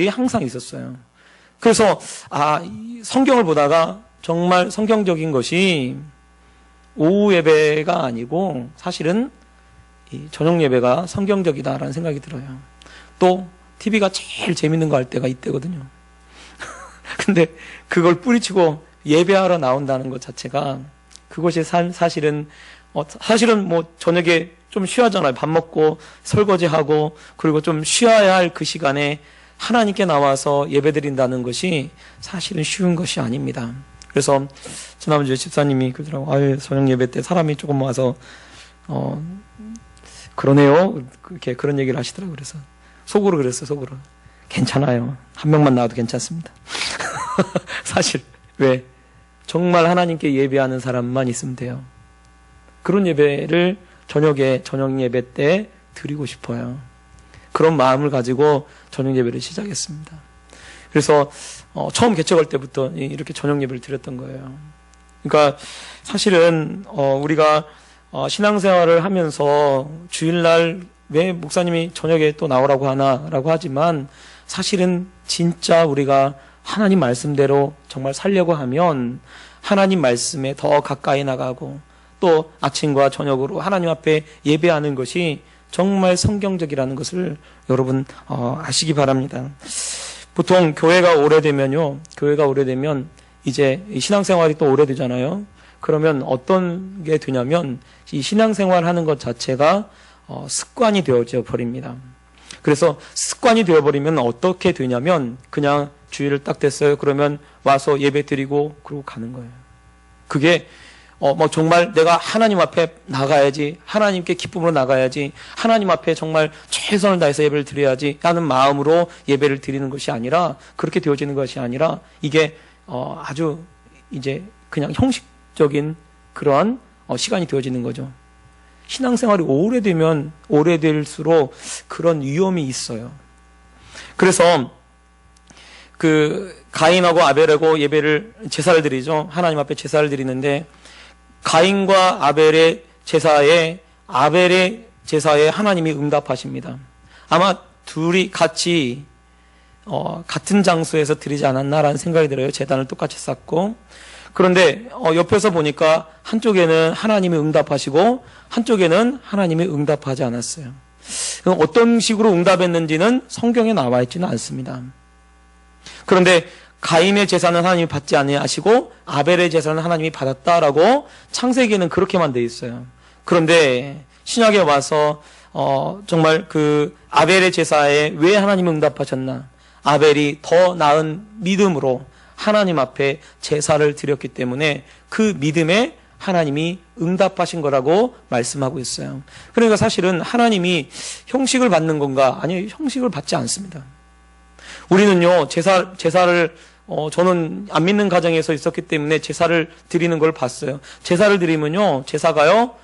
항상 있었어요. 그래서 이 성경을 보다가 정말 성경적인 것이 오후 예배가 아니고 사실은 이 저녁 예배가 성경적이다라는 생각이 들어요. 또 TV가 제일 재밌는 거 할 때가 이때거든요. 근데 그걸 뿌리치고 예배하러 나온다는 것 자체가 그것이 사실은 뭐 저녁에 좀 쉬어하잖아요. 밥 먹고 설거지하고 그리고 좀 쉬어야 할 그 시간에 하나님께 나와서 예배드린다는 것이 사실은 쉬운 것이 아닙니다. 그래서 지난주에 집사님이 그러더라고. 저녁 예배 때 사람이 조금 와서 그러네요. 그런 얘기를 하시더라고요. 그래서 속으로 그랬어요. 속으로. 괜찮아요. 한 명만 나와도 괜찮습니다. 사실 왜? 정말 하나님께 예배하는 사람만 있으면 돼요. 그런 예배를 저녁 예배 때 드리고 싶어요. 그런 마음을 가지고 저녁 예배를 시작했습니다. 그래서 처음 개척할 때부터 이렇게 저녁 예배를 드렸던 거예요. 그러니까 사실은 우리가 신앙생활을 하면서 주일날 왜 목사님이 저녁에 또 나오라고 하나라고 하지만 사실은 진짜 우리가 하나님 말씀대로 정말 살려고 하면 하나님 말씀에 더 가까이 나가고 또 아침과 저녁으로 하나님 앞에 예배하는 것이 정말 성경적이라는 것을 여러분 아시기 바랍니다. 보통 교회가 오래되면 이제 신앙생활이 또 오래되잖아요. 그러면 어떤 게 되냐면 이 신앙생활 하는 것 자체가 습관이 되어져 버립니다. 그래서 습관이 되어버리면 어떻게 되냐면 그냥 주일을 딱 됐어요. 그러면 와서 예배 드리고 그러고 가는 거예요. 그게 정말 내가 하나님 앞에 나가야지, 하나님께 기쁨으로 나가야지, 하나님 앞에 정말 최선을 다해서 예배를 드려야지 하는 마음으로 예배를 드리는 것이 아니라, 그렇게 되어지는 것이 아니라 이게 아주 이제 그냥 형식적인 그러한 시간이 되어지는 거죠. 신앙생활이 오래되면 오래될수록 그런 위험이 있어요. 그래서 가인하고 아벨하고 제사를 드리죠. 하나님 앞에 제사를 드리는데 가인과 아벨의 제사에 하나님이 응답하십니다. 아마 둘이 같이 같은 장소에서 드리지 않았나라는 생각이 들어요. 제단을 똑같이 쌓고. 그런데 옆에서 보니까 한쪽에는 하나님이 응답하시고 한쪽에는 하나님이 응답하지 않았어요. 어떤 식으로 응답했는지는 성경에 나와 있지는 않습니다. 그런데 가인의 제사는 하나님이 받지 아니하시고 아벨의 제사는 하나님이 받았다라고 창세기에는 그렇게만 돼 있어요. 그런데 신약에 와서 정말 아벨의 제사에 왜 하나님이 응답하셨나? 아벨이 더 나은 믿음으로 하나님 앞에 제사를 드렸기 때문에 그 믿음에 하나님이 응답하신 거라고 말씀하고 있어요. 그러니까 사실은 하나님이 형식을 받는 건가? 아니요, 형식을 받지 않습니다. 우리는요, 제사를 저는 안 믿는 가정에서 있었기 때문에 제사를 드리는 걸 봤어요. 제사를 드리면요, 제사가요,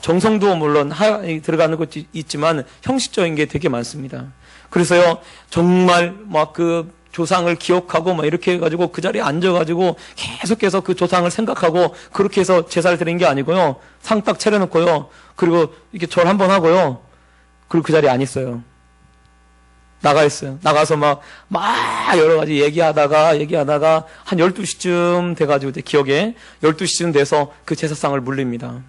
정성도 물론 들어가는 것도 있지만 형식적인 게 되게 많습니다. 그래서요, 정말 조상을 기억하고 이렇게 해가지고 그 자리에 앉아가지고 계속해서 그 조상을 생각하고 그렇게 해서 제사를 드리는 게 아니고요. 상 딱 차려놓고요. 그리고 이렇게 절 한번 하고요. 그리고 그 자리에 안 있어요. 나가 있어요. 나가서 막 여러 가지 얘기하다가 한 12시쯤 돼가지고 기억에 12시쯤 돼서 그 제사상을 물립니다.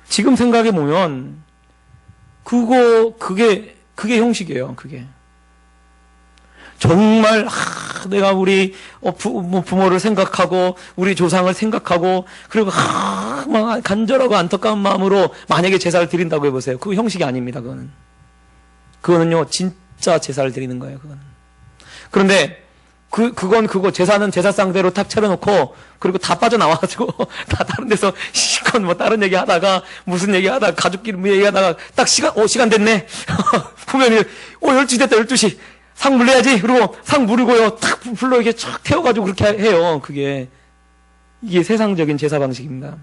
지금 생각해 보면 그게 형식이에요. 그게. 정말 내가 우리 부모를 생각하고 우리 조상을 생각하고 그리고 막 간절하고 안타까운 마음으로 만약에 제사를 드린다고 해보세요. 그거 형식이 아닙니다. 그거는요 진짜 제사를 드리는 거예요. 그거는. 그런데 그거 제사는 제사상대로 탁 차려놓고 그리고 다 빠져나와가지고 다 다른 데서 실컷 다른 얘기하다가 무슨 얘기하다가 가족끼리 얘기하다가 딱 시간 됐네. 보면은 12시 됐다. 12시 상 물려야지. 그리고 상 물고요 탁 불러 이렇게 쫙 태워가지고 그렇게 해요. 이게 세상적인 제사 방식입니다.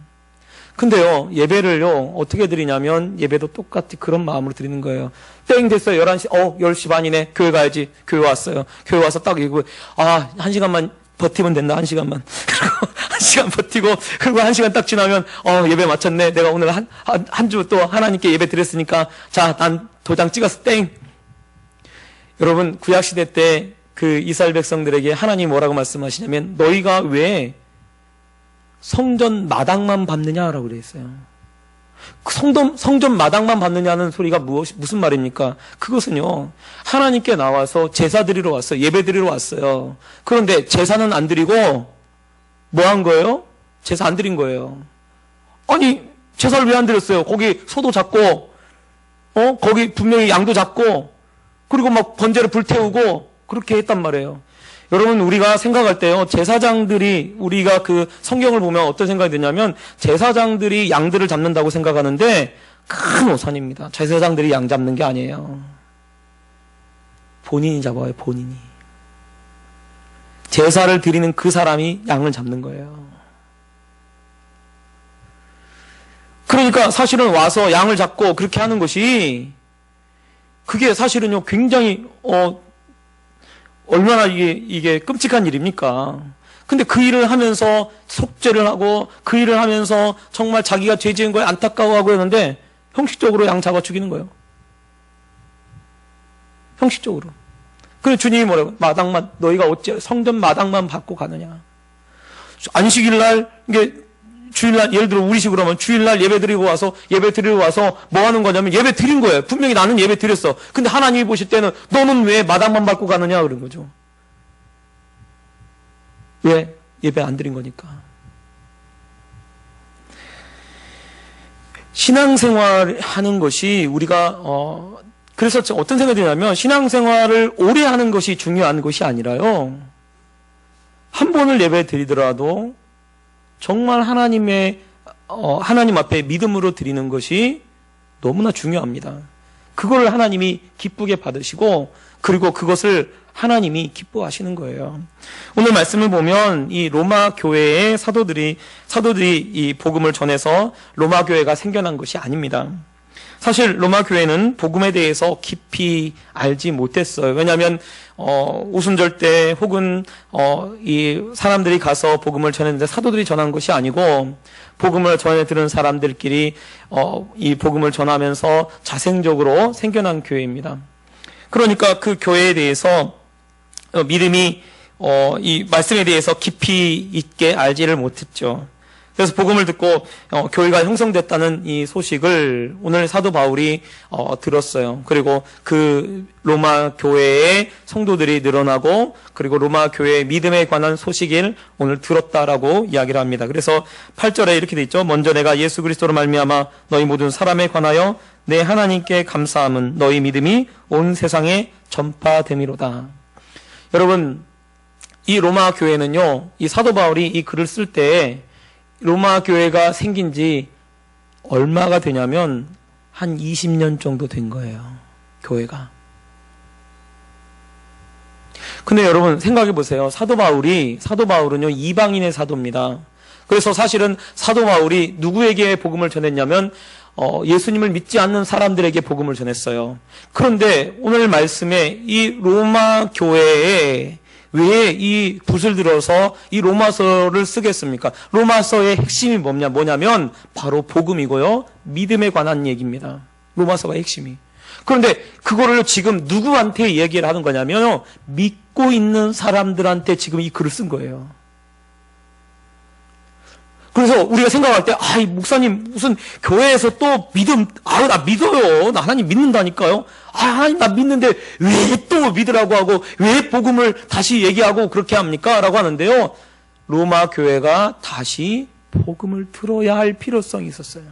근데요, 예배를요, 어떻게 드리냐면, 예배도 똑같이 그런 마음으로 드리는 거예요. 땡 됐어요. 11시, 10시 반이네. 교회 가야지. 교회 왔어요. 교회 와서 딱 이거, 1시간만 버티면 된다. 1시간만. 그리고 1시간 버티고, 그리고 1시간 딱 지나면, 예배 마쳤네. 내가 오늘 한 주 또 하나님께 예배 드렸으니까, 자, 난 도장 찍었어. 땡. 여러분, 구약시대 때 그 이스라엘 백성들에게 하나님 뭐라고 말씀하시냐면, 너희가 왜 성전 마당만 밟느냐라고 그랬어요. 성전 마당만 밟느냐는 소리가 무슨 말입니까? 그것은요, 하나님께 나와서 제사 드리러 왔어요. 예배 드리러 왔어요. 그런데 제사는 안 드리고 뭐 한 거예요? 제사 안 드린 거예요. 아니, 제사를 왜 안 드렸어요? 거기 소도 잡고, 거기 분명히 양도 잡고, 그리고 막 번제를 불태우고, 그렇게 했단 말이에요. 여러분, 우리가 생각할 때요, 제사장들이, 우리가 그 성경을 보면 어떤 생각이 드냐면, 제사장들이 양들을 잡는다고 생각하는데, 큰 오산입니다. 제사장들이 양 잡는 게 아니에요. 본인이 잡아요, 본인이. 제사를 드리는 그 사람이 양을 잡는 거예요. 그러니까 사실은 와서 양을 잡고 그렇게 하는 것이, 그게 사실은요, 굉장히, 얼마나 이게 끔찍한 일입니까? 근데 그 일을 하면서 속죄를 하고, 그 일을 하면서 정말 자기가 죄 지은 거에 안타까워하고 했는데, 형식적으로 양 잡아 죽이는 거예요. 형식적으로. 그래, 주님이 뭐라고? 너희가 어째 성전 마당만 밟고 가느냐? 안식일날, 이게, 주일날, 예를 들어 우리 식으로 하면 주일날 예배 드리러 와서 뭐 하는 거냐면 예배 드린 거예요. 분명히 나는 예배 드렸어. 근데 하나님이 보실 때는 너는 왜 마당만 밟고 가느냐 그런 거죠. 왜? 예배 안 드린 거니까. 신앙생활 하는 것이 우리가 그래서 어떤 생각이 드냐면, 신앙생활을 오래 하는 것이 중요한 것이 아니라요, 한 번을 예배 드리더라도 정말 하나님 앞에 믿음으로 드리는 것이 너무나 중요합니다. 그걸 하나님이 기쁘게 받으시고, 그리고 그것을 하나님이 기뻐하시는 거예요. 오늘 말씀을 보면 이 로마 교회의 사도들이 이 복음을 전해서 로마 교회가 생겨난 것이 아닙니다. 사실 로마 교회는 복음에 대해서 깊이 알지 못했어요. 왜냐하면 오순절 때 혹은 이 사람들이 가서 복음을 전했는데 사도들이 전한 것이 아니고, 복음을 전해 들은 사람들끼리 이 복음을 전하면서 자생적으로 생겨난 교회입니다. 그러니까 그 교회에 대해서 믿음이 이 말씀에 대해서 깊이 있게 알지를 못했죠. 그래서 복음을 듣고 교회가 형성됐다는 이 소식을 오늘 사도 바울이 들었어요. 그리고 그 로마 교회의 성도들이 늘어나고, 그리고 로마 교회의 믿음에 관한 소식을 오늘 들었다라고 이야기를 합니다. 그래서 8절에 이렇게 돼 있죠. 먼저 내가 예수 그리스도로 말미암아 너희 모든 사람에 관하여 내 하나님께 감사함은 너희 믿음이 온 세상에 전파됨이로다. 여러분, 이 로마 교회는요, 이 사도 바울이 이 글을 쓸 때 로마 교회가 생긴 지 얼마가 되냐면 한 20년 정도 된 거예요. 교회가. 근데 여러분 생각해 보세요. 사도 바울은요, 이방인의 사도입니다. 그래서 사실은 사도 바울이 누구에게 복음을 전했냐면 예수님을 믿지 않는 사람들에게 복음을 전했어요. 그런데 오늘 말씀에 이 로마 교회에 왜 이 붓을 들어서 이 로마서를 쓰겠습니까? 로마서의 핵심이 뭐냐면 바로 복음이고요, 믿음에 관한 얘기입니다. 로마서가 핵심이. 그런데 그거를 지금 누구한테 얘기를 하는 거냐면, 믿고 있는 사람들한테 지금 이 글을 쓴 거예요. 그래서 우리가 생각할 때, 이 목사님 무슨 교회에서 또 믿음, 나 믿어요. 나 하나님 믿는다니까요. 하나님 나 믿는데 왜 또 믿으라고 하고, 왜 복음을 다시 얘기하고 그렇게 합니까? 라고 하는데요, 로마 교회가 다시 복음을 들어야 할 필요성이 있었어요.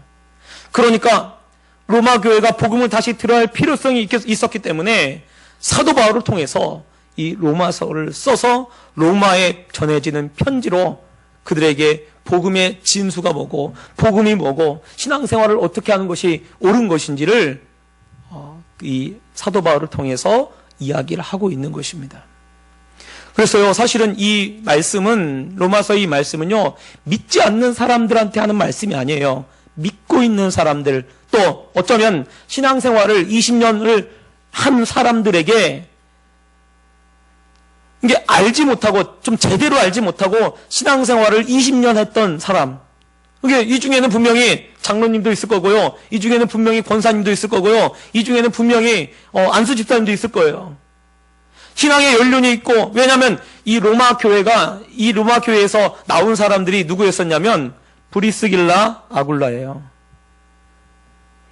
그러니까 로마 교회가 복음을 다시 들어야 할 필요성이 있었기 때문에 사도 바울을 통해서 이 로마서를 써서 로마에 전해지는 편지로 그들에게 복음의 진수가 뭐고, 복음이 뭐고, 신앙생활을 어떻게 하는 것이 옳은 것인지를 이 사도 바울을 통해서 이야기를 하고 있는 것입니다. 그래서요, 사실은 이 말씀은, 로마서의 이 말씀은요, 믿지 않는 사람들한테 하는 말씀이 아니에요. 믿고 있는 사람들, 또 어쩌면 신앙생활을 20년을 한 사람들에게, 이게 알지 못하고, 좀 제대로 알지 못하고 신앙생활을 20년 했던 사람, 이게 이 중에는 분명히 장로님도 있을 거고요, 이 중에는 분명히 권사님도 있을 거고요, 이 중에는 분명히 안수 집사님도 있을 거예요. 신앙의 연륜이 있고, 왜냐하면 이 로마 교회에서 나온 사람들이 누구였었냐면 브리스길라 아굴라예요.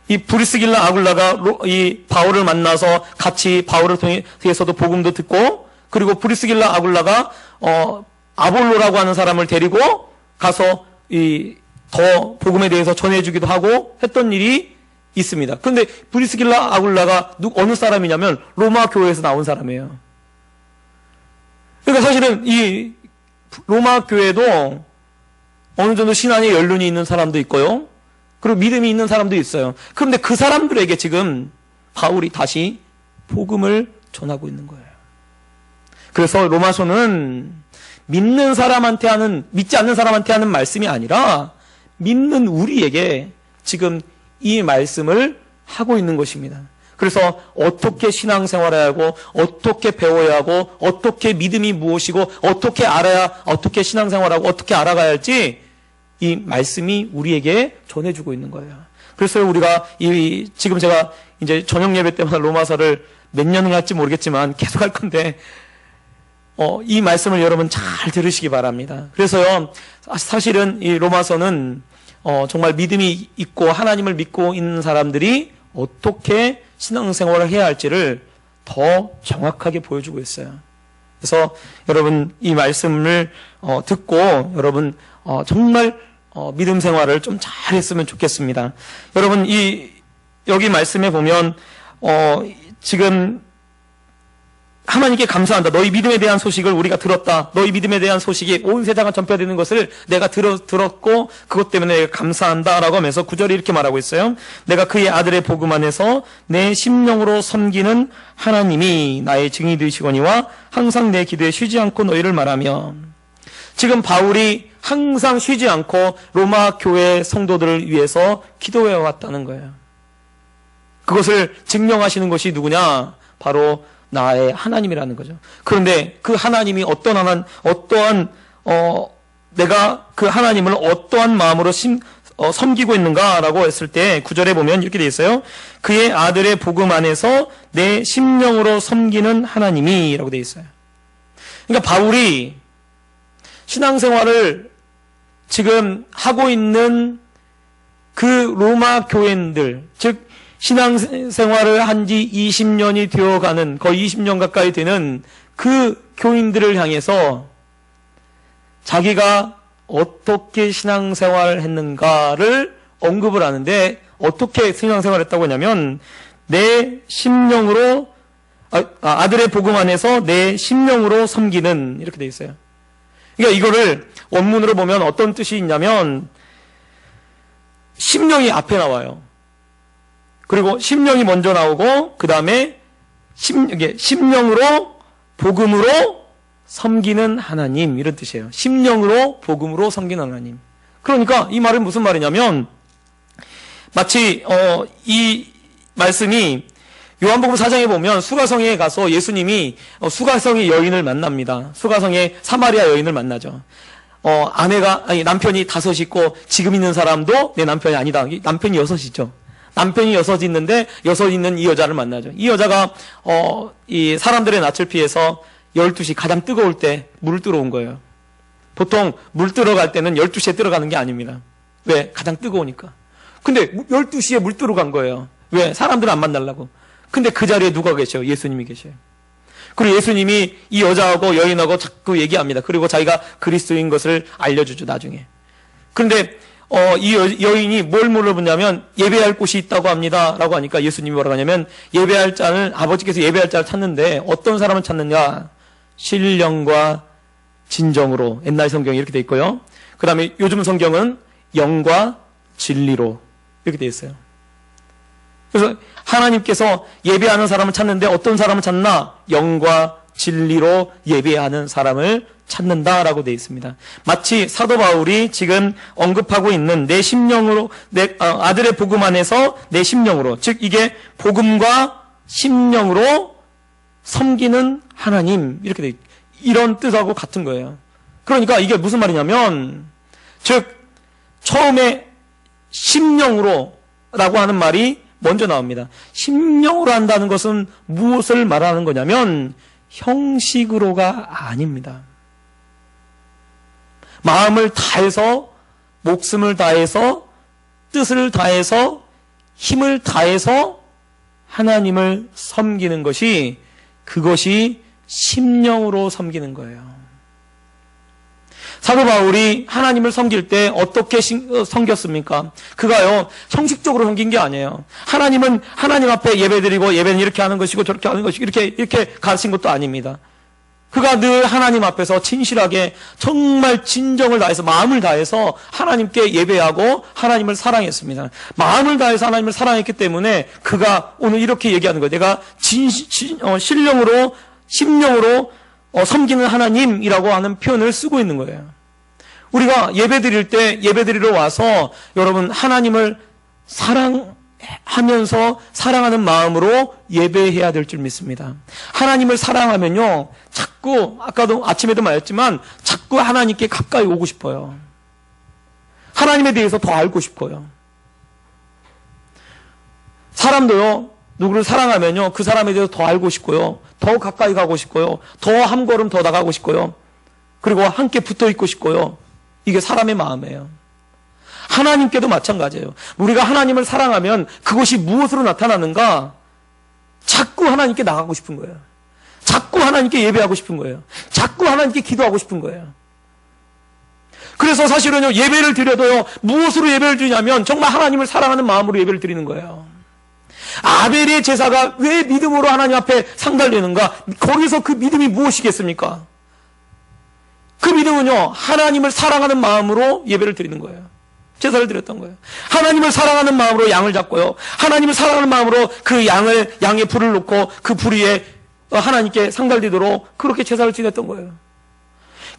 이 브리스길라 아굴라가 이 바울을 만나서 같이 바울을 통해서도 복음도 듣고, 그리고 브리스길라 아굴라가 아볼로라고 하는 사람을 데리고 가서 더 복음에 대해서 전해주기도 하고 했던 일이 있습니다. 그런데 브리스길라 아굴라가 어느 사람이냐면 로마 교회에서 나온 사람이에요. 그러니까 사실은 이 로마 교회도 어느 정도 신앙의 연륜이 있는 사람도 있고요. 그리고 믿음이 있는 사람도 있어요. 그런데 그 사람들에게 지금 바울이 다시 복음을 전하고 있는 거예요. 그래서 로마서는 믿지 않는 사람한테 하는 말씀이 아니라 믿는 우리에게 지금 이 말씀을 하고 있는 것입니다. 그래서 어떻게 신앙생활해야 하고, 어떻게 배워야 하고, 어떻게 믿음이 무엇이고, 어떻게 신앙생활하고, 어떻게 알아가야 할지 이 말씀이 우리에게 전해주고 있는 거예요. 그래서 우리가 지금 제가 이제 저녁 예배 때마다 로마서를 몇 년을 할지 모르겠지만 계속 할 건데, 이 말씀을 여러분 잘 들으시기 바랍니다. 그래서요, 사실은 이 로마서는 정말 믿음이 있고 하나님을 믿고 있는 사람들이 어떻게 신앙생활을 해야 할지를 더 정확하게 보여주고 있어요. 그래서 여러분 이 말씀을 듣고 여러분 정말 믿음 생활을 좀 잘했으면 좋겠습니다. 여러분 여기 말씀에 보면 지금 하나님께 감사한다. 너희 믿음에 대한 소식을 우리가 들었다. 너희 믿음에 대한 소식이 온 세상에 전파되는 것을 내가 들었고 그것 때문에 내가 감사한다 라고 하면서 9절에 이렇게 말하고 있어요. 내가 그의 아들의 복음 안에서 내 심령으로 섬기는 하나님이 나의 증인이 되시거니와 항상 내 기도에 쉬지 않고 너희를 말하며, 지금 바울이 항상 쉬지 않고 로마 교회 성도들을 위해서 기도해 왔다는 거예요. 그것을 증명하시는 것이 누구냐? 바로 나의 하나님이라는 거죠. 그런데 그 하나님이 내가 그 하나님을 어떠한 마음으로 섬기고 있는가라고 했을 때 9절에 보면 이렇게 되어 있어요. 그의 아들의 복음 안에서 내 심령으로 섬기는 하나님이라고 되어 있어요. 그러니까 바울이 신앙생활을 지금 하고 있는 그 로마 교인들, 즉 신앙생활을 한 지 20년이 되어가는, 거의 20년 가까이 되는 그 교인들을 향해서 자기가 어떻게 신앙생활을 했는가를 언급을 하는데, 어떻게 신앙생활을 했다고 하냐면 내 심령으로 아들의 복음 안에서 내 심령으로 섬기는, 이렇게 돼 있어요. 그러니까 이거를 원문으로 보면 어떤 뜻이 있냐면 심령이 앞에 나와요. 그리고 심령이 먼저 나오고 그 다음에 심령으로 복음으로 섬기는 하나님, 이런 뜻이에요. 심령으로 복음으로 섬기는 하나님. 그러니까 이 말은 무슨 말이냐면 마치 이 말씀이 요한복음 4장에 보면 수가성에 가서 예수님이 수가성의 여인을 만납니다. 수가성의 사마리아 여인을 만나죠. 남편이 5 있고 지금 있는 사람도 내 남편이 아니다. 남편이 6이죠. 남편이 6 있는데 6 있는 이 여자를 만나죠. 이 여자가 이 사람들의 낯을 피해서 12시 가장 뜨거울 때 물을 뜨러 온 거예요. 보통 물 뜨러 갈 때는 12시에 들어가는 게 아닙니다. 왜? 가장 뜨거우니까. 근데 12시에 물 뜨러 간 거예요. 왜? 사람들을 안 만나려고. 근데 그 자리에 누가 계셔요? 예수님이 계셔요. 그리고 예수님이 이 여자하고 여인하고 자꾸 얘기합니다. 그리고 자기가 그리스도인 것을 알려주죠, 나중에. 그런데 이 여인이 뭘 물어보냐면 예배할 곳이 있다고 합니다 라고 하니까 예수님이 뭐라고 하냐면 아버지께서 예배할 자를 찾는데 어떤 사람을 찾느냐? 신령과 진정으로. 옛날 성경이 이렇게 돼 있고요. 그 다음에 요즘 성경은 영과 진리로 이렇게 돼 있어요. 그래서 하나님께서 예배하는 사람을 찾는데 어떤 사람을 찾나? 영과 진리로 예배하는 사람을 찾는다라고 되어 있습니다. 마치 사도 바울이 지금 언급하고 있는 내 심령으로, 아들의 복음 안에서 내 심령으로, 즉 이게 복음과 심령으로 섬기는 하나님, 이렇게 돼 있습니다. 이런 뜻하고 같은 거예요. 그러니까 이게 무슨 말이냐면, 즉 처음에 심령으로 라고 하는 말이 먼저 나옵니다. 심령으로 한다는 것은 무엇을 말하는 거냐면 형식으로가 아닙니다. 마음을 다해서, 목숨을 다해서, 뜻을 다해서, 힘을 다해서 하나님을 섬기는 것이, 그것이 심령으로 섬기는 거예요. 사도 바울이 하나님을 섬길 때 어떻게 섬겼습니까? 그가요, 형식적으로 섬긴 게 아니에요. 하나님은 하나님 앞에 예배드리고, 예배는 이렇게 하는 것이고 저렇게 하는 것이고 이렇게 가르친 것도 아닙니다. 그가 늘 하나님 앞에서 진실하게 정말 진정을 다해서, 마음을 다해서 하나님께 예배하고 하나님을 사랑했습니다. 마음을 다해서 하나님을 사랑했기 때문에 그가 오늘 이렇게 얘기하는 거예요. 내가 신령으로, 심령으로 섬기는 하나님이라고 하는 표현을 쓰고 있는 거예요. 우리가 예배드릴 때, 예배드리러 와서 여러분 하나님을 사랑하면서 사랑하는 마음으로 예배해야 될 줄 믿습니다. 하나님을 사랑하면요, 자꾸, 아까도 아침에도 말했지만 자꾸 하나님께 가까이 오고 싶어요. 하나님에 대해서 더 알고 싶어요. 사람도요, 누구를 사랑하면요, 그 사람에 대해서 더 알고 싶고요, 더 가까이 가고 싶고요, 더 한 걸음 더 나가고 싶고요, 그리고 함께 붙어 있고 싶고요. 이게 사람의 마음이에요. 하나님께도 마찬가지예요. 우리가 하나님을 사랑하면 그것이 무엇으로 나타나는가? 자꾸 하나님께 나가고 싶은 거예요. 자꾸 하나님께 예배하고 싶은 거예요. 자꾸 하나님께 기도하고 싶은 거예요. 그래서 사실은요, 예배를 드려도요, 무엇으로 예배를 드리냐면 정말 하나님을 사랑하는 마음으로 예배를 드리는 거예요. 아벨의 제사가 왜 믿음으로 하나님 앞에 상달되는가? 거기서 그 믿음이 무엇이겠습니까? 그 믿음은요, 하나님을 사랑하는 마음으로 예배를 드리는 거예요. 제사를 드렸던 거예요. 하나님을 사랑하는 마음으로 양을 잡고요, 하나님을 사랑하는 마음으로 그 양에 불을 놓고 그 불 위에 하나님께 상달되도록 그렇게 제사를 지냈던 거예요.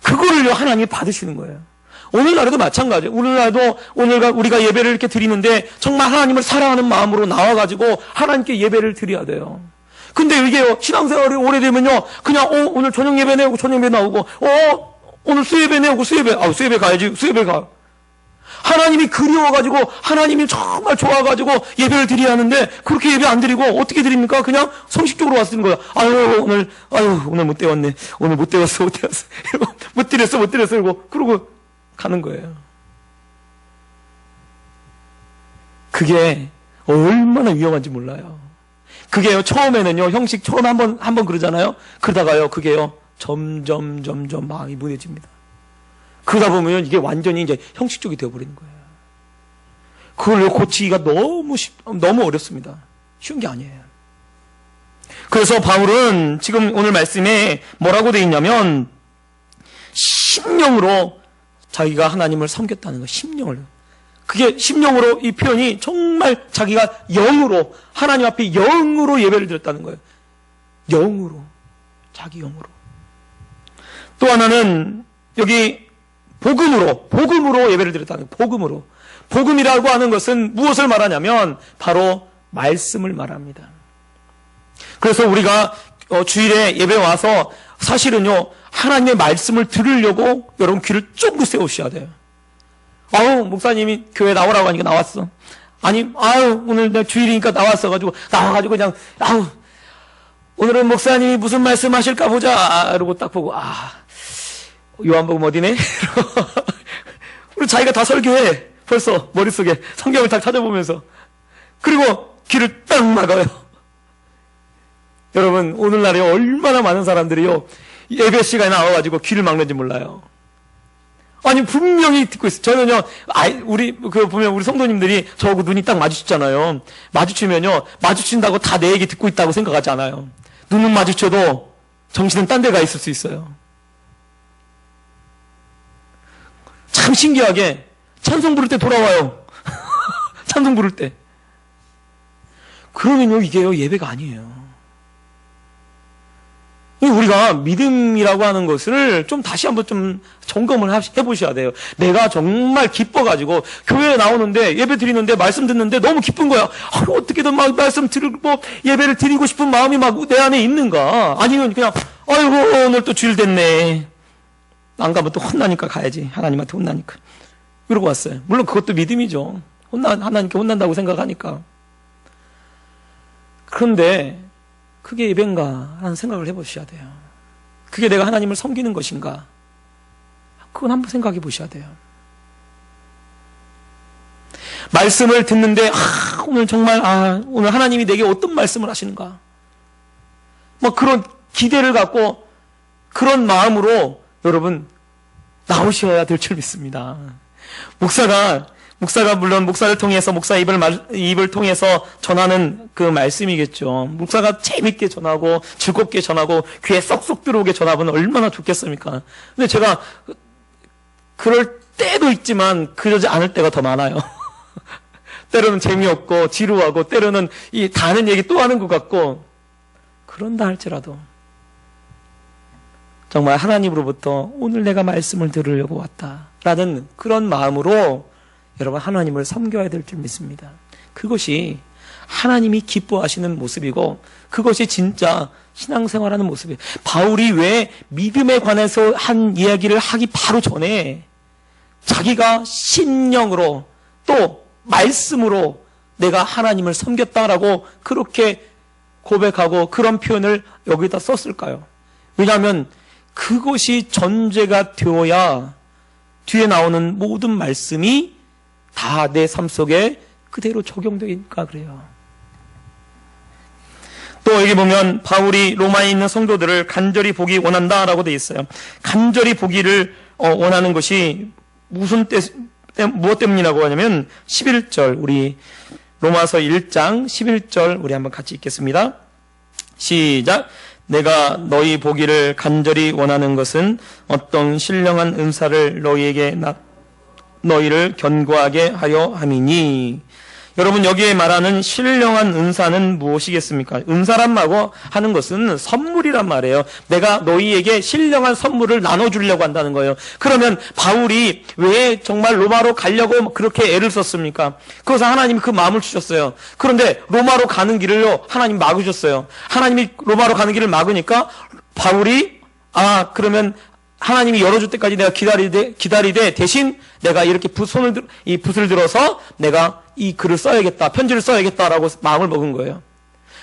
그거를요, 하나님이 받으시는 거예요. 오늘날에도 마찬가지예요. 오늘날도 우리가 예배를 이렇게 드리는데 정말 하나님을 사랑하는 마음으로 나와가지고 하나님께 예배를 드려야 돼요. 근데 이게요, 신앙생활이 오래되면요, 그냥 오늘 저녁 예배 내오고 저녁 예배 나오고, 오늘 수예배 내오고 수예배 가야지, 수예배 가. 하나님이 그리워가지고, 하나님이 정말 좋아가지고 예배를 드려야 하는데, 그렇게 예배 안 드리고, 어떻게 드립니까? 그냥 성식적으로 왔는 거야. 오늘 못 데웠네. 오늘 못 데웠어. 못 드렸어. 그러고 가는 거예요. 그게 얼마나 위험한지 몰라요. 그게요, 처음에는요, 형식 처음 한번 그러잖아요. 그러다가요, 그게요, 점점 마음이 무뎌집니다. 그러다 보면 이게 완전히 이제 형식적이 되어버리는 거예요. 그걸 고치기가 너무 어렵습니다. 쉬운 게 아니에요. 그래서 바울은 지금 오늘 말씀에 뭐라고 되어 있냐면, 심령으로 자기가 하나님을 섬겼다는 거, 심령을. 그게 심령으로, 이 표현이 정말 자기가 영으로, 하나님 앞에 영으로 예배를 드렸다는 거예요. 영으로. 자기 영으로. 또 하나는 여기 복음으로 예배를 드렸다는 거예요. 복음으로. 복음이라고 하는 것은 무엇을 말하냐면 바로 말씀을 말합니다. 그래서 우리가 주일에 예배 와서 사실은요, 하나님의 말씀을 들으려고 여러분 귀를 쫑긋 세우셔야 돼요. 목사님이 교회 나오라고 하니까 나왔어. 아니, 오늘 내가 주일이니까 나와가지고 그냥, 오늘은 목사님이 무슨 말씀 하실까 보자. 이러고 딱 보고, 요한복음 어디네? 우리 자기가 다 설교해. 벌써 머릿속에 성경을 딱 찾아보면서. 그리고 귀를 딱 막아요. 여러분, 오늘날에 얼마나 많은 사람들이요, 예배 시간에 나와가지고 귀를 막는지 몰라요. 아니, 분명히 듣고 있어요. 저는요, 보면 우리 성도님들이 저하고 눈이 딱 마주치잖아요. 마주친다고 다 내 얘기 듣고 있다고 생각하지 않아요. 눈은 마주쳐도 정신은 딴 데 가 있을 수 있어요. 참 신기하게 찬송 부를 때 돌아와요. 찬송 부를 때. 그러면요, 이게요, 예배가 아니에요. 우리가 믿음이라고 하는 것을 좀 다시 한번 좀 점검을 해보셔야 돼요. 내가 정말 기뻐가지고 교회에 나오는데, 예배 드리는데, 말씀 듣는데 너무 기쁜 거야. 어떻게든 막 말씀 들고 예배를 드리고 싶은 마음이 막 내 안에 있는가? 아니면 그냥 오늘 또 주일 됐네. 안 가면 또 혼나니까 가야지. 하나님한테 혼나니까. 이러고 왔어요. 물론 그것도 믿음이죠. 하나님께 혼난다고 생각하니까. 그런데 그게 예배인가 라는 생각을 해보셔야 돼요. 그게 내가 하나님을 섬기는 것인가? 그건 한번 생각해 보셔야 돼요. 말씀을 듣는데 오늘 정말 오늘 하나님이 내게 어떤 말씀을 하시는가? 뭐 그런 기대를 갖고 그런 마음으로 여러분 나오셔야 될 줄 믿습니다. 목사가 물론 목사를 통해서 목사 입을 통해서 전하는 그 말씀이겠죠. 목사가 재밌게 전하고 즐겁게 전하고 귀에 쏙쏙 들어오게 전하면 얼마나 좋겠습니까? 근데 제가 그럴 때도 있지만 그러지 않을 때가 더 많아요. 때로는 재미없고 지루하고 때로는 다 아는 얘기 또 하는 것 같고 그런다 할지라도 정말 하나님으로부터 오늘 내가 말씀을 들으려고 왔다라는 그런 마음으로 여러분 하나님을 섬겨야 될 줄 믿습니다. 그것이 하나님이 기뻐하시는 모습이고 그것이 진짜 신앙생활하는 모습이에요. 바울이 왜 믿음에 관해서 한 이야기를 하기 바로 전에 자기가 신령으로 또 말씀으로 내가 하나님을 섬겼다라고 그렇게 고백하고 그런 표현을 여기다 썼을까요? 왜냐하면 그것이 전제가 되어야 뒤에 나오는 모든 말씀이 다 내 삶 속에 그대로 적용되니까 그래요. 또 여기 보면 바울이 로마에 있는 성도들을 간절히 보기 원한다라고 되어 있어요. 간절히 보기를 원하는 것이 무엇 때문이라고 하냐면 11절 우리 로마서 1장 11절 우리 한번 같이 읽겠습니다. 시작. 내가 너희 보기를 간절히 원하는 것은 어떤 신령한 은사를 너희를 견고하게 하려 함이니. 여러분 여기에 말하는 신령한 은사는 무엇이겠습니까? 은사란 말고 하는 것은 선물이란 말이에요. 내가 너희에게 신령한 선물을 나눠주려고 한다는 거예요. 그러면 바울이 왜 정말 로마로 가려고 그렇게 애를 썼습니까? 그것은 하나님이 그 마음을 주셨어요. 그런데 로마로 가는 길을요 하나님 막으셨어요. 하나님이 로마로 가는 길을 막으니까 바울이 그러면 하나님이 열어줄 때까지 내가 기다리되 대신 내가 이렇게 이 붓을 들어서 내가 이 글을 써야겠다, 편지를 써야겠다라고 마음을 먹은 거예요.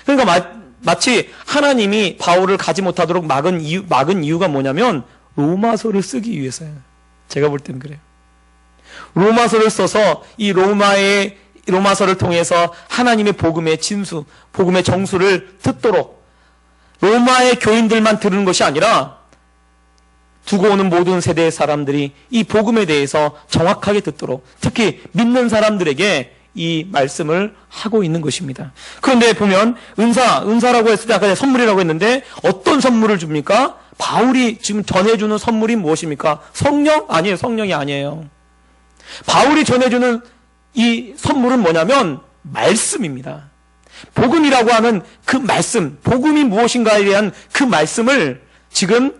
그러니까 마치 하나님이 바울을 가지 못하도록 막은 이유가 뭐냐면 로마서를 쓰기 위해서예요. 제가 볼 때는 그래요. 로마서를 써서 이 로마서를 통해서 하나님의 복음의 진수, 복음의 정수를 듣도록 로마의 교인들만 들은 것이 아니라 두고 오는 모든 세대의 사람들이 이 복음에 대해서 정확하게 듣도록 특히 믿는 사람들에게 이 말씀을 하고 있는 것입니다. 그런데 보면 은사라고 했을 때 아까 선물이라고 했는데 어떤 선물을 줍니까? 바울이 지금 전해주는 선물이 무엇입니까? 성령? 아니에요. 성령이 아니에요. 바울이 전해주는 이 선물은 뭐냐면 말씀입니다. 복음이라고 하는 그 말씀, 복음이 무엇인가에 대한 그 말씀을 지금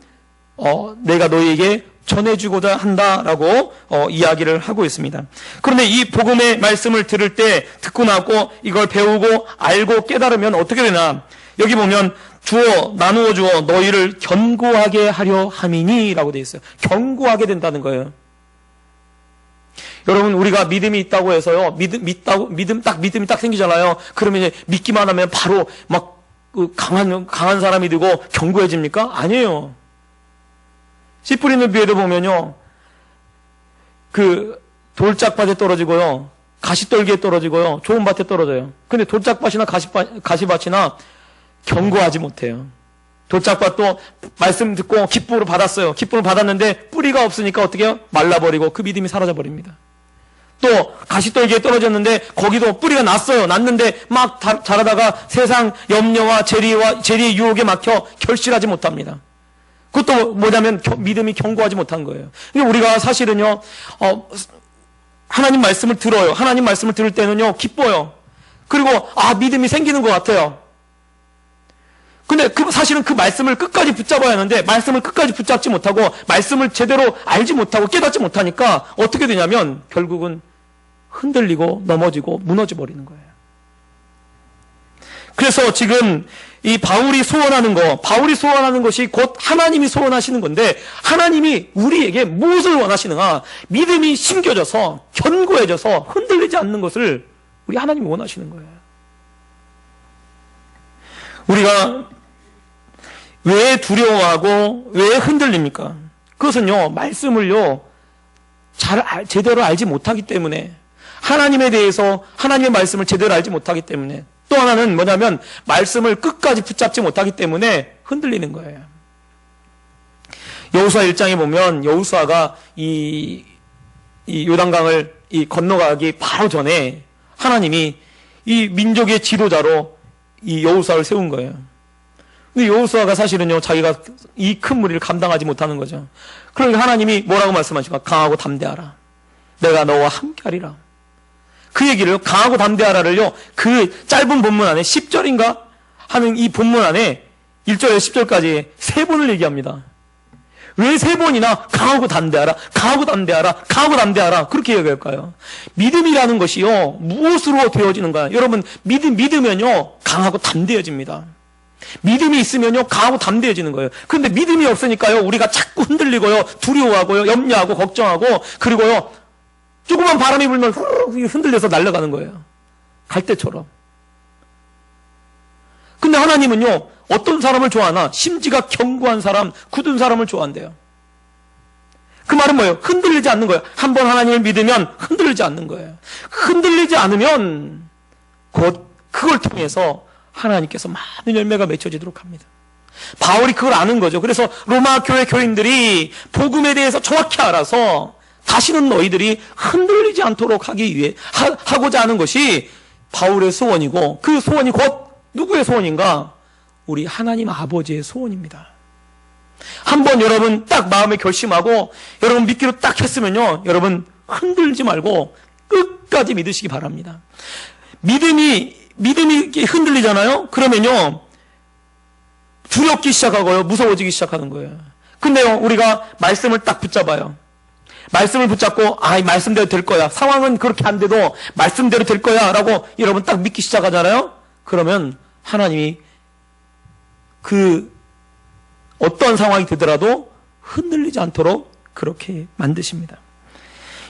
내가 너희에게 전해주고자 한다라고 이야기를 하고 있습니다. 그런데 이 복음의 말씀을 들을 때 듣고 나고 이걸 배우고 알고 깨달으면 어떻게 되나? 여기 보면 나누어 주어 너희를 견고하게 하려 함이니라고 되어 있어요. 견고하게 된다는 거예요. 여러분 우리가 믿음이 있다고 해서요. 믿음이 딱 생기잖아요. 그러면 이제 믿기만 하면 바로 막 강한 사람이 되고 견고해집니까? 아니에요. 씨 뿌리는 비에도 보면요, 그 돌짝밭에 떨어지고요, 가시떨기에 떨어지고요, 좋은 밭에 떨어져요. 근데 돌짝밭이나 가시밭이나 견고하지 못해요. 돌짝밭도 말씀 듣고 기쁨으로 받았어요. 기쁨을 받았는데 뿌리가 없으니까 어떻게 해요? 말라버리고 그 믿음이 사라져버립니다. 또 가시떨기에 떨어졌는데 거기도 뿌리가 났는데 막 자라다가 세상 염려와 재리의 유혹에 막혀 결실하지 못합니다. 그것도 뭐냐면 믿음이 견고하지 못한 거예요. 우리가 사실은요, 하나님 말씀을 들어요. 하나님 말씀을 들을 때는요, 기뻐요. 그리고 믿음이 생기는 것 같아요. 근데 사실은 그 말씀을 끝까지 붙잡아야 하는데 말씀을 끝까지 붙잡지 못하고 말씀을 제대로 알지 못하고 깨닫지 못하니까 어떻게 되냐면 결국은 흔들리고 넘어지고 무너져 버리는 거예요. 그래서 지금 이 바울이 소원하는 것이 곧 하나님이 소원하시는 건데 하나님이 우리에게 무엇을 원하시는가? 믿음이 심겨져서 견고해져서 흔들리지 않는 것을 우리 하나님이 원하시는 거예요. 우리가 왜 두려워하고 왜 흔들립니까? 그것은요, 말씀을요, 제대로 알지 못하기 때문에, 하나님에 대해서 하나님의 말씀을 제대로 알지 못하기 때문에, 또 하나는 뭐냐면 말씀을 끝까지 붙잡지 못하기 때문에 흔들리는 거예요. 여호수아 1장에 보면 여호수아가 이 요단강을 건너가기 바로 전에 하나님이 이 민족의 지도자로 이 여호수아를 세운 거예요. 근데 여호수아가 사실은요, 자기가 이 큰 무리를 감당하지 못하는 거죠. 그러니까 하나님이 뭐라고 말씀하시까? 강하고 담대하라. 내가 너와 함께하리라. 그 얘기를, 강하고 담대하라를요, 그 짧은 본문 안에 10절인가 하는 이 본문 안에 1절에서 10절까지 3번을 얘기합니다. 왜 3번이나 강하고 담대하라, 강하고 담대하라, 강하고 담대하라 그렇게 얘기할까요? 믿음이라는 것이요, 무엇으로 되어지는가? 여러분, 믿으면요 강하고 담대해집니다. 믿음이 있으면요 강하고 담대해지는 거예요. 그런데 믿음이 없으니까요, 우리가 자꾸 흔들리고요, 두려워하고요, 염려하고 걱정하고, 그리고요 조그만 바람이 불면 흔들려서 날아가는 거예요. 갈대처럼. 근데 하나님은요, 어떤 사람을 좋아하나? 심지가 견고한 사람, 굳은 사람을 좋아한대요. 그 말은 뭐예요? 흔들리지 않는 거예요. 한번 하나님을 믿으면 흔들리지 않는 거예요. 흔들리지 않으면 곧 그걸 통해서 하나님께서 많은 열매가 맺혀지도록 합니다. 바울이 그걸 아는 거죠. 그래서 로마 교회 교인들이 복음에 대해서 정확히 알아서 다시는 너희들이 흔들리지 않도록 하기 위해 하고자 하는 것이 바울의 소원이고, 그 소원이 곧 누구의 소원인가? 우리 하나님 아버지의 소원입니다. 한번 여러분 딱 마음에 결심하고 여러분 믿기로 딱 했으면요, 여러분 흔들지 말고 끝까지 믿으시기 바랍니다. 믿음이 흔들리잖아요? 그러면요 두렵기 시작하고요, 무서워지기 시작하는 거예요. 근데요, 우리가 말씀을 딱 붙잡아요. 말씀을 붙잡고, 이 말씀대로 될 거야, 상황은 그렇게 안 돼도 말씀대로 될 거야 라고 여러분 딱 믿기 시작하잖아요? 그러면 하나님이 그 어떤 상황이 되더라도 흔들리지 않도록 그렇게 만드십니다.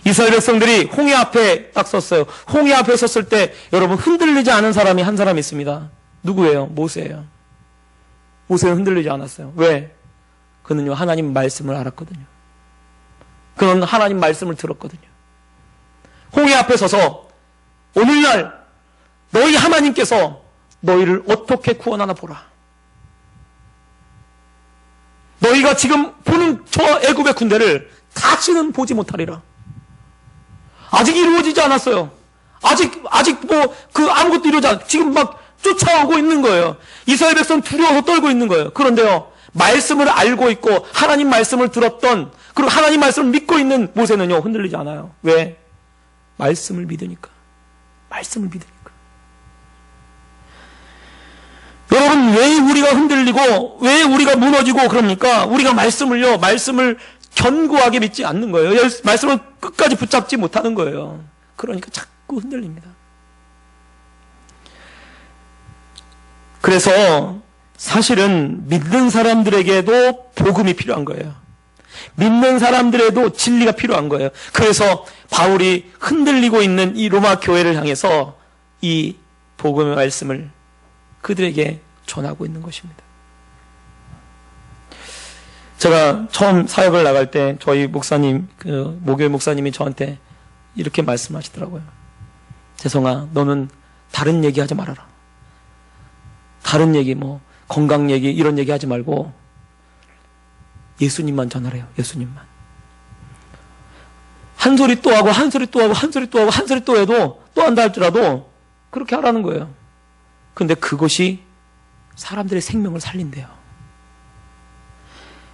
이스라엘 백성들이 홍해 앞에 딱 섰어요. 홍해 앞에 섰을 때 여러분 흔들리지 않은 사람이 한 사람 있습니다. 누구예요? 모세예요. 모세는 흔들리지 않았어요. 왜? 그는요 하나님 말씀을 알았거든요. 그는 하나님 말씀을 들었거든요. 홍해 앞에 서서 오늘날 너희 하나님께서 너희를 어떻게 구원하나 보라. 너희가 지금 보는 저 애굽의 군대를 다시는 보지 못하리라. 아직 이루어지지 않았어요. 아직 아무것도 이루어지지 않았어요. 지금 막 쫓아오고 있는 거예요. 이스라엘 백성 두려워서 떨고 있는 거예요. 그런데요, 말씀을 알고 있고 하나님 말씀을 들었던, 그리고 하나님 말씀을 믿고 있는 모세는요 흔들리지 않아요. 왜? 말씀을 믿으니까. 말씀을 믿으니까. 여러분, 왜 우리가 흔들리고 왜 우리가 무너지고 그럽니까? 우리가 말씀을 견고하게 믿지 않는 거예요. 말씀을 끝까지 붙잡지 못하는 거예요. 그러니까 자꾸 흔들립니다. 그래서 사실은 믿는 사람들에게도 복음이 필요한 거예요. 믿는 사람들에도 진리가 필요한 거예요. 그래서 바울이 흔들리고 있는 이 로마 교회를 향해서 이 복음의 말씀을 그들에게 전하고 있는 것입니다. 제가 처음 사역을 나갈 때 저희 목사님, 모교회 목사님이 저한테 이렇게 말씀하시더라고요. 재성아, 너는 다른 얘기 하지 말아라. 다른 얘기, 건강 얘기, 이런 얘기 하지 말고 예수님만 전하래요. 예수님만. 한 소리 또 하고, 한 소리 또 하고, 한 소리 또 하고, 한 소리 또 해도, 또 한다 할지라도 그렇게 하라는 거예요. 근데 그것이 사람들의 생명을 살린대요.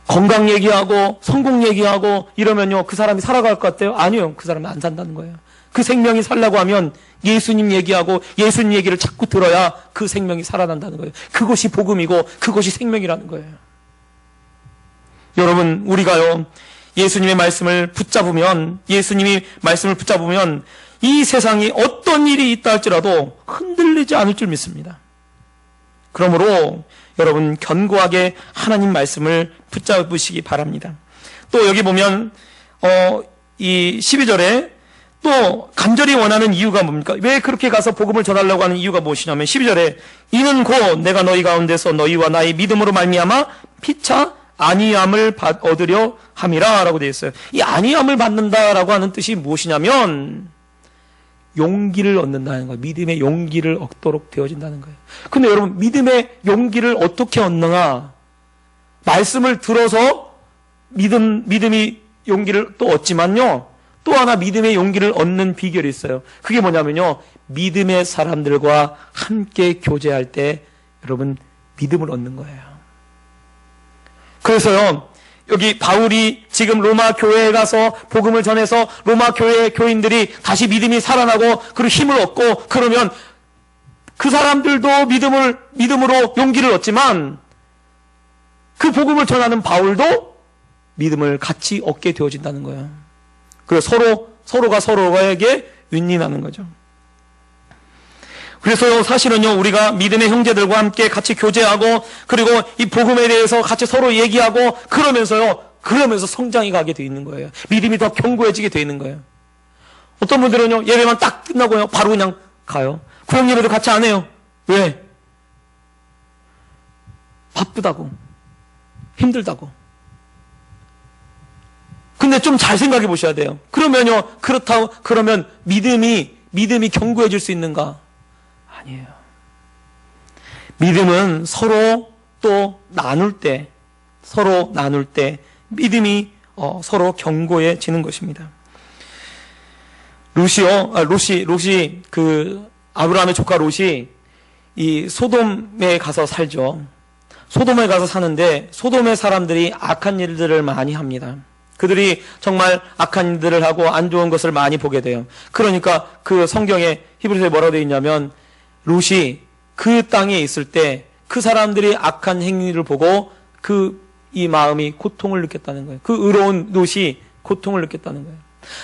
건강 얘기하고 성공 얘기하고 이러면요 그 사람이 살아갈 것 같아요? 아니요. 그 사람은 안 산다는 거예요. 그 생명이 살라고 하면 예수님 얘기하고 예수님 얘기를 자꾸 들어야 그 생명이 살아난다는 거예요. 그것이 복음이고 그것이 생명이라는 거예요. 여러분, 우리가요 예수님의 말씀을 붙잡으면, 예수님이 말씀을 붙잡으면 이 세상이 어떤 일이 있다 할지라도 흔들리지 않을 줄 믿습니다. 그러므로 여러분 견고하게 하나님 말씀을 붙잡으시기 바랍니다. 또 여기 보면 이 12절에 또 간절히 원하는 이유가 뭡니까? 왜 그렇게 가서 복음을 전하려고 하는 이유가 무엇이냐면 12절에 이는 곧 내가 너희 가운데서 너희와 나의 믿음으로 말미암아 피차 안위함을 얻으려 함이라 라고 되어 있어요. 이 안위함을 받는다라고 하는 뜻이 무엇이냐면 용기를 얻는다는 거예요. 믿음의 용기를 얻도록 되어진다는 거예요. 근데 여러분, 믿음의 용기를 어떻게 얻느냐? 말씀을 들어서 믿음이 용기를 또 얻지만요, 또 하나 믿음의 용기를 얻는 비결이 있어요. 그게 뭐냐면요, 믿음의 사람들과 함께 교제할 때 여러분 믿음을 얻는 거예요. 그래서요, 여기 바울이 지금 로마 교회에 가서 복음을 전해서 로마 교회 교인들이 다시 믿음이 살아나고 그리고 힘을 얻고 그러면 그 사람들도 믿음으로 용기를 얻지만 그 복음을 전하는 바울도 믿음을 같이 얻게 되어진다는 거예요. 그래서 서로가 서로에게 윈윈하는 거죠. 그래서 사실은요, 우리가 믿음의 형제들과 함께 같이 교제하고 그리고 이 복음에 대해서 같이 서로 얘기하고 그러면서 성장이 가게 돼 있는 거예요. 믿음이 더 견고해지게 돼 있는 거예요. 어떤 분들은요, 예배만 딱 끝나고요, 바로 그냥 가요. 구역 예배도 같이 안 해요. 왜? 바쁘다고, 힘들다고. 근데 좀 잘 생각해 보셔야 돼요. 그러면 믿음이 견고해질 수 있는가? 아니에요. 믿음은 서로 나눌 때 믿음이 서로 견고해지는 것입니다. 롯이 그 아브라함의 조카 롯이 이 소돔에 가서 살죠. 소돔에 가서 사는데 소돔의 사람들이 악한 일들을 많이 합니다. 그들이 정말 악한 일들을 하고 안 좋은 것을 많이 보게 돼요. 그러니까 그 성경에 히브리서에 뭐라고 되어 있냐면 롯이 그 땅에 있을 때 그 사람들이 악한 행위를 보고 이 마음이 고통을 느꼈다는 거예요. 그 의로운 롯이 고통을 느꼈다는 거예요.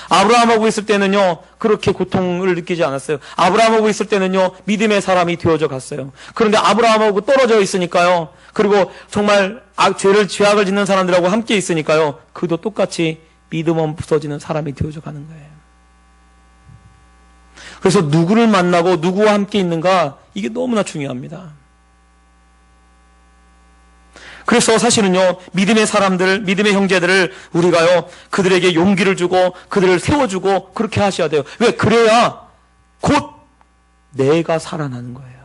아브라함하고 있을 때는요, 그렇게 고통을 느끼지 않았어요. 아브라함하고 있을 때는요, 믿음의 사람이 되어져 갔어요. 그런데 아브라함하고 떨어져 있으니까요, 그리고 정말 죄악을 짓는 사람들하고 함께 있으니까요, 그도 똑같이 믿음 없어지는 사람이 되어져 가는 거예요. 그래서 누구를 만나고 누구와 함께 있는가, 이게 너무나 중요합니다. 그래서 사실은요, 믿음의 사람들, 믿음의 형제들을 우리가요, 그들에게 용기를 주고 그들을 세워주고 그렇게 하셔야 돼요. 왜? 그래야 곧 내가 살아나는 거예요.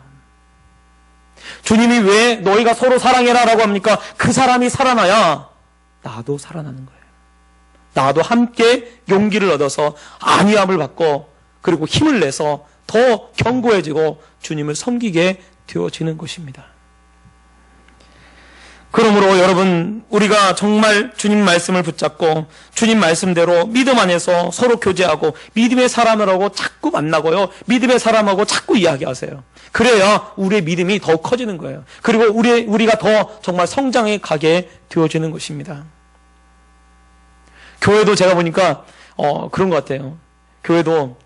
주님이 왜 너희가 서로 사랑해라 라고 합니까? 그 사람이 살아나야 나도 살아나는 거예요. 나도 함께 용기를 얻어서 안위함을 받고 그리고 힘을 내서 더 견고해지고 주님을 섬기게 되어지는 것입니다. 그러므로 여러분, 우리가 정말 주님 말씀을 붙잡고 주님 말씀대로 믿음 안에서 서로 교제하고 믿음의 사람하고 자꾸 만나고요, 믿음의 사람하고 자꾸 이야기하세요. 그래야 우리의 믿음이 더 커지는 거예요. 그리고 우리가 더 정말 성장해 가게 되어지는 것입니다. 교회도 제가 보니까 그런 것 같아요. 교회도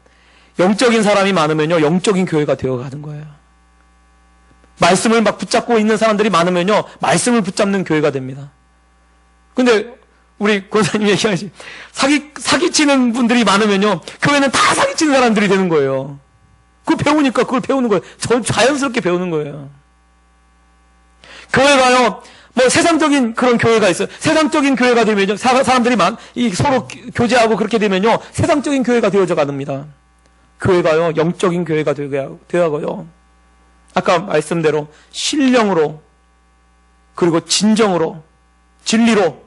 영적인 사람이 많으면요, 영적인 교회가 되어가는 거예요. 말씀을 막 붙잡고 있는 사람들이 많으면요, 말씀을 붙잡는 교회가 됩니다. 근데 우리 권사님 얘기하시, 사기치는 분들이 많으면요, 교회는 다 사기치는 사람들이 되는 거예요. 그걸 배우니까 그걸 배우는 거예요. 자연스럽게 배우는 거예요. 교회가요, 뭐 세상적인 그런 교회가 있어요. 세상적인 교회가 되면요, 사람들이 서로 교제하고 그렇게 되면요, 세상적인 교회가 되어져 갑니다. 교회가요, 영적인 교회가 되어가고요, 아까 말씀대로 신령으로 그리고 진정으로 진리로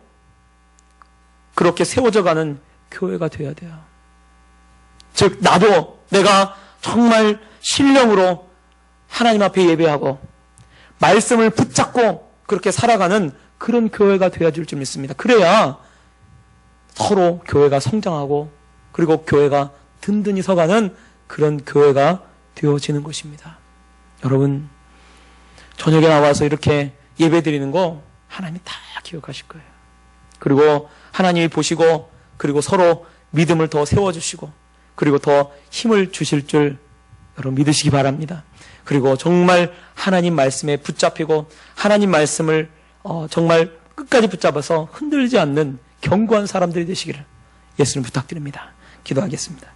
그렇게 세워져 가는 교회가 되어야 돼요. 즉 내가 정말 신령으로 하나님 앞에 예배하고 말씀을 붙잡고 그렇게 살아가는 그런 교회가 되어야 줄 줄 믿습니다. 그래야 서로 교회가 성장하고 그리고 교회가 든든히 서가는 그런 교회가 되어지는 것입니다. 여러분, 저녁에 나와서 이렇게 예배 드리는 거 하나님이 다 기억하실 거예요. 그리고 하나님이 보시고 그리고 서로 믿음을 더 세워주시고 그리고 더 힘을 주실 줄 여러분 믿으시기 바랍니다. 그리고 정말 하나님 말씀에 붙잡히고 하나님 말씀을 정말 끝까지 붙잡아서 흔들지 않는 견고한 사람들이 되시기를 예수님 부탁드립니다. 기도하겠습니다.